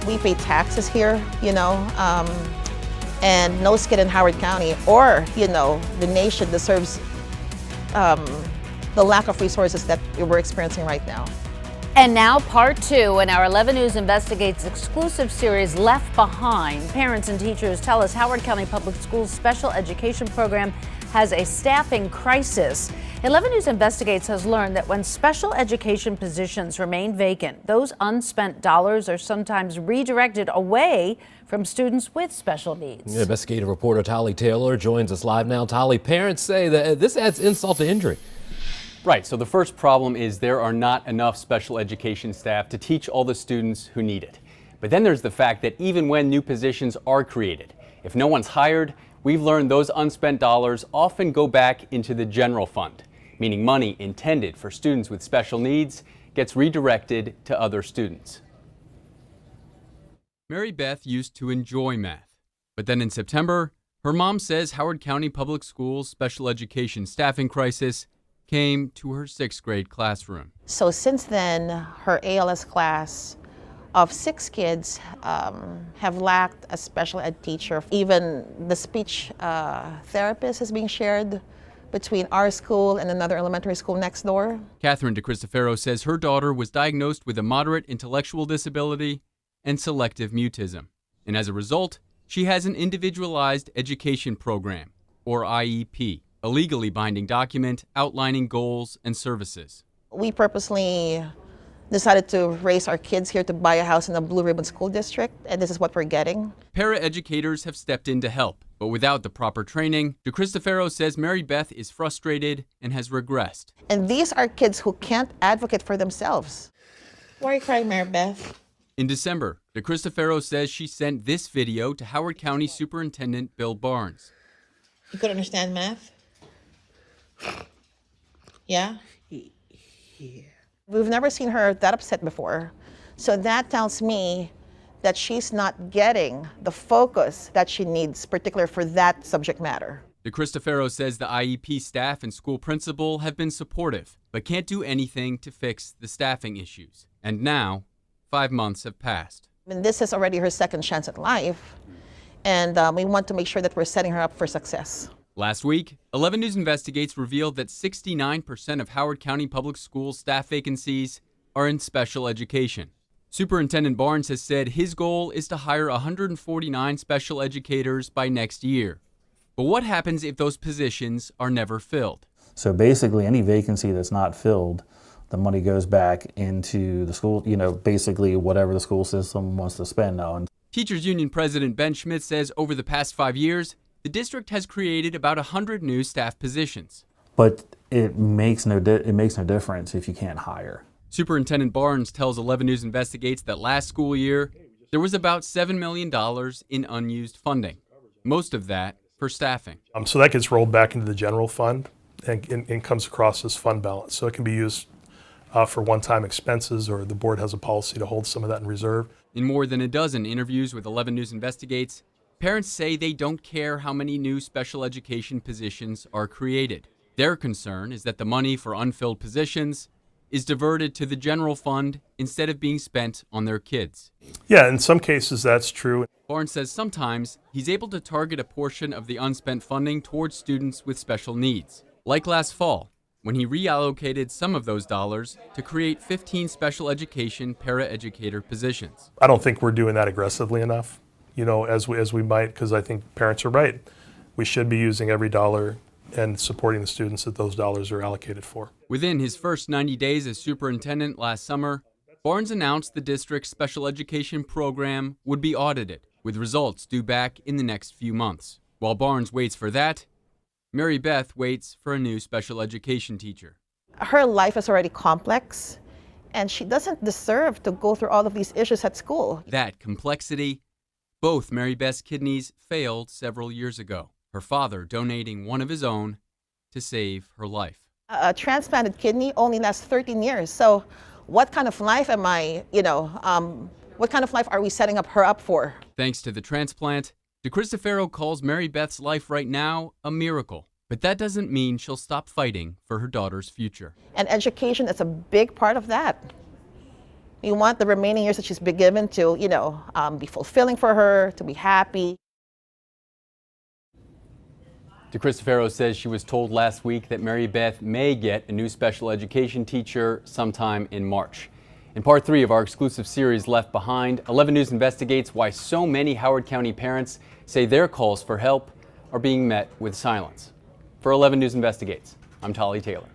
We pay taxes here, and no kid in Howard County or, the nation deserves the lack of resources that we're experiencing right now. And now part 2 in our 11 News Investigates exclusive series, Left Behind. Parents and teachers tell us Howard County Public Schools special education program has a staffing crisis. 11 News Investigates has learned that when special education positions remain vacant, those unspent dollars are sometimes redirected away from students with special needs. Investigative reporter Tolly Taylor joins us live now. Tolly, parents say that this adds insult to injury. Right, so the first problem is there are not enough special education staff to teach all the students who need it. But then there's the fact that even when new positions are created, if no one's hired, we've learned those unspent dollars often go back into the general fund, meaning money intended for students with special needs gets redirected to other students. Mary Beth used to enjoy math, but then in September, her mom says Howard County Public Schools special education staffing crisis came to her 6th grade classroom. So since then, her ALS class of 6 kids have lacked a special ed teacher. Even the speech therapist is being shared between our school and another elementary school next door. Catherine DeCristofaro says her daughter was diagnosed with a moderate intellectual disability and selective mutism. And as a result, she has an individualized education program, or IEP, a legally binding document outlining goals and services. We purposely decided to raise our kids here to buy a house in the Blue Ribbon School District, and this is what we're getting. Paraeducators have stepped in to help, but without the proper training, DeCristofaro says Mary Beth is frustrated and has regressed. And these are kids who can't advocate for themselves. Why are you crying, Mary Beth? In December, DeCristofaro says she sent this video to Howard County Superintendent Bill Barnes. You could understand math? Yeah? Yeah. We've never seen her that upset before. So that tells me that she's not getting the focus that she needs, particularly for that subject matter. DeCristofaro says the IEP staff and school principal have been supportive, but can't do anything to fix the staffing issues. And now, 5 months have passed. And this is already her second chance at life, and we want to make sure that we're setting her up for success. Last week, 11 News Investigates revealed that 69% of Howard County Public Schools staff vacancies are in special education. Superintendent Barnes has said his goal is to hire 149 special educators by next year. But what happens if those positions are never filled? So basically, any vacancy that's not filled, the money goes back into the school, basically whatever the school system wants to spend on. Teachers Union President Ben Schmidt says over the past 5 years, the district has created about 100 new staff positions. But it makes no difference if you can't hire. Superintendent Barnes tells 11 News Investigates that last school year, there was about $7 million in unused funding, most of that for staffing. So that gets rolled back into the general fund and comes across as fund balance. So it can be used for one-time expenses, or the board has a policy to hold some of that in reserve. In more than a dozen interviews with 11 News Investigates, parents say they don't care how many new special education positions are created. Their concern is that the money for unfilled positions is diverted to the general fund instead of being spent on their kids. Yeah, in some cases that's true. Barnes says sometimes he's able to target a portion of the unspent funding towards students with special needs, like last fall, when he reallocated some of those dollars to create 15 special education paraeducator positions. I don't think we're doing that aggressively enough, as we might, because I think parents are right. We should be using every dollar and supporting the students that those dollars are allocated for. Within his first 90 days as superintendent last summer, Barnes announced the district's special education program would be audited, with results due back in the next few months. While Barnes waits for that, Mary Beth waits for a new special education teacher. Her life is already complex, and she doesn't deserve to go through all of these issues at school. That complexity, both Mary Beth's kidneys failed several years ago, her father donating one of his own to save her life. A transplanted kidney only lasts 13 years. So what kind of life am I, what kind of life are we setting her up for? Thanks to the transplant, DeCristofaro calls Mary Beth's life right now a miracle. But that doesn't mean she'll stop fighting for her daughter's future. And education is a big part of that. We want the remaining years that she's been given to, be fulfilling for her, to be happy. DeCristofaro says she was told last week that Mary Beth may get a new special education teacher sometime in March. In part 3 of our exclusive series, Left Behind, 11 News investigates why so many Howard County parents say their calls for help are being met with silence. For 11 News Investigates, I'm Tolly Taylor.